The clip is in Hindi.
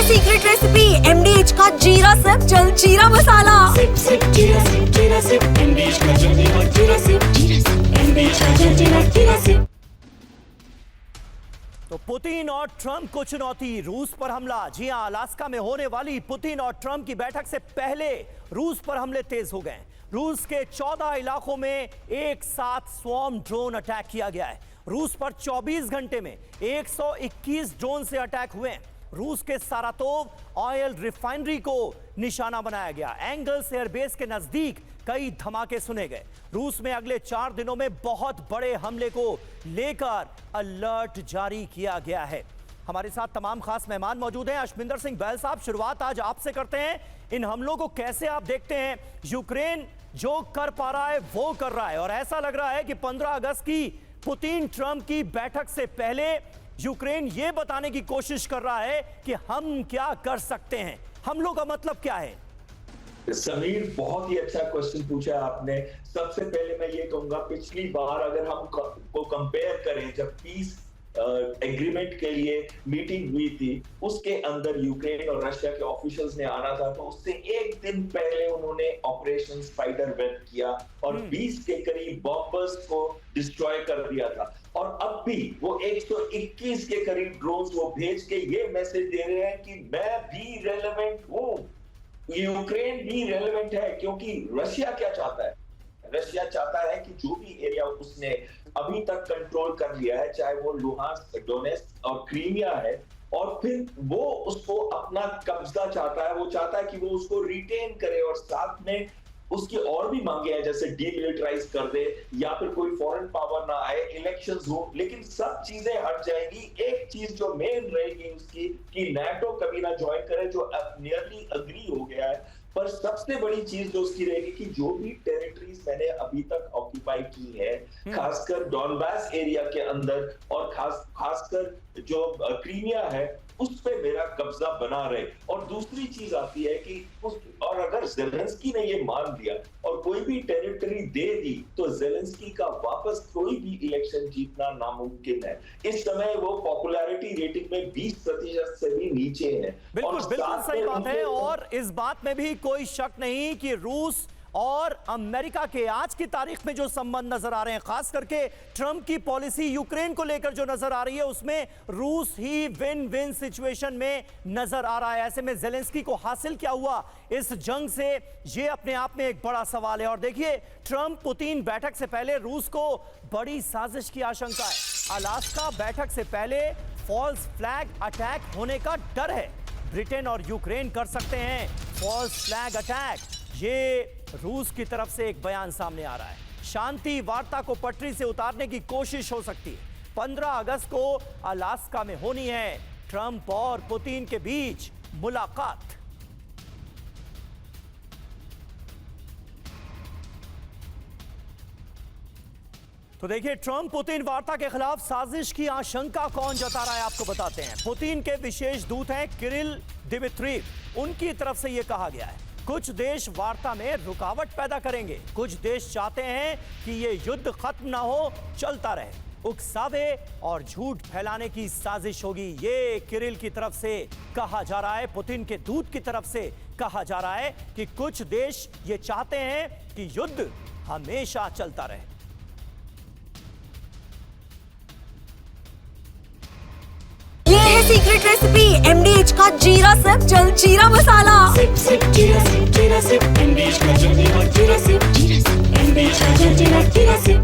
सीक्रेट रेसिपी MDH का जीरा सिप जलजीरा मसाला। सिप सिप जीरा सिप MDH का जलजीरा जीरा सिप MDH का जलजीरा जीरा सिप। तो पुतिन और ट्रंप को चुनौती, रूस पर हमला। जी हां, अलास्का में होने वाली पुतिन और ट्रंप की बैठक से पहले रूस पर हमले तेज हो गए। रूस के 14 इलाकों में एक साथ स्वॉर्म ड्रोन अटैक किया गया है। रूस पर 24 घंटे में 121 ड्रोन से अटैक हुए हैं। रूस के सारातोव ऑयल रिफाइनरी को निशाना बनाया गया। एंगल्स एयरबेस के नजदीक कई धमाके सुने गए। रूस में अगले 4 दिनों में बहुत बड़े हमले को लेकर अलर्ट जारी किया गया है। हमारे साथ तमाम खास मेहमान मौजूद हैं। अशमिंदर सिंह बैल साहब, शुरुआत आज आपसे करते हैं। इन हमलों को कैसे आप देखते हैं? यूक्रेन जो कर पा रहा है वो कर रहा है, और ऐसा लग रहा है कि 15 अगस्त की पुतिन ट्रंप की बैठक से पहले यूक्रेन ये बताने की कोशिश कर रहा है कि हम क्या कर सकते हैं। हमलों का मतलब क्या है? समीर, बहुत ही अच्छा क्वेश्चन पूछा आपने। सबसे पहले मैं ये कहूंगा, पिछली बार अगर हम को कंपेयर करें, जब पीस एग्रीमेंट के लिए मीटिंग हुई थी, उसके अंदर यूक्रेन और रशिया के ऑफिशियल्स ने आना था, तो उससे एक दिन पहले उन्होंने ऑपरेशन स्पाइडर वेब किया और 20 के करीब बॉम्बर्स को डिस्ट्रॉय कर दिया था। और अब भी वो 121 के करीब ड्रोन्स वो भेज के ये मैसेज दे रहे हैं कि मैं भी रेलेवेंट हूं, यूक्रेन भी रेलेवेंट है। क्योंकि रशिया क्या चाहता है? रशिया चाहता है कि जो भी एरिया उसने अभी तक कंट्रोल कर लिया है, चाहे वो लुहांस्क, डोनेट्स्क और क्रीमिया है, और फिर वो उसको अपना कब्जा चाहता है। वो चाहता है कि वो उसको रिटेन करे, और साथ में उसकी और भी मांगे हैं, जैसे डीमिलिटराइज कर दे या फिर कोई फॉरेन पावर ना आए, इलेक्शंस हो। लेकिन सब चीजें हट जाएंगी। एक चीज जो मेन रहेगी उसकी, कि नाटो कभी ना ज्वाइन करे, जो नियरली अग्री हो गया है। पर सबसे बड़ी चीज जो उसकी रहेगी कि जो भी टेरिटरीज मैंने अभी तक ऑक्यूपाई की है, खासकर डॉनबास एरिया के अंदर, और खासकर जो क्रीमिया है, उस पे मेरा कब्जा बना रहे। और दूसरी चीज आती है कि और अगर ज़ेलेंस्की ने ये मान लिया और कोई भी टेरिटरी दे दी, तो ज़ेलेंस्की का वापस कोई भी इलेक्शन जीतना नामुमकिन है। इस समय वो पॉपुलैरिटी रेटिंग में 20% से भी नीचे है। बिल्कुल बिल्कुल सही बात है। और इस बात में भी कोई शक नहीं कि रूस और अमेरिका के आज की तारीख में जो संबंध नजर आ रहे हैं, खास करके ट्रंप की पॉलिसी यूक्रेन को लेकर जो नजर आ रही है, उसमें रूस ही विन विन सिचुएशन में नजर आ रहा है। ऐसे में ज़ेलेंस्की को हासिल क्या हुआ इस जंग से, ये अपने आप में एक बड़ा सवाल है। और देखिए, ट्रंप पुतिन बैठक से पहले रूस को बड़ी साजिश की आशंका है। अलास्का बैठक से पहले फॉल्स फ्लैग अटैक होने का डर है। ब्रिटेन और यूक्रेन कर सकते हैं फॉल्स फ्लैग अटैक। ये रूस की तरफ से एक बयान सामने आ रहा है। शांति वार्ता को पटरी से उतारने की कोशिश हो सकती है। 15 अगस्त को अलास्का में होनी है ट्रंप और पुतिन के बीच मुलाकात। तो देखिए, ट्रंप पुतिन वार्ता के खिलाफ साजिश की आशंका कौन जता रहा है, आपको बताते हैं। पुतिन के विशेष दूत हैं किरिल दिमित्रिव। उनकी तरफ से यह कहा गया है, कुछ देश वार्ता में रुकावट पैदा करेंगे। कुछ देश चाहते हैं कि यह युद्ध खत्म ना हो, चलता रहे। उकसावे और झूठ फैलाने की साजिश होगी, ये किरिल की तरफ से कहा जा रहा है। पुतिन के दूत की तरफ से कहा जा रहा है कि कुछ देश ये चाहते हैं कि युद्ध हमेशा चलता रहे। ये है सीक्रेट रेसिपी MDH का जीरा सिप जलजीरा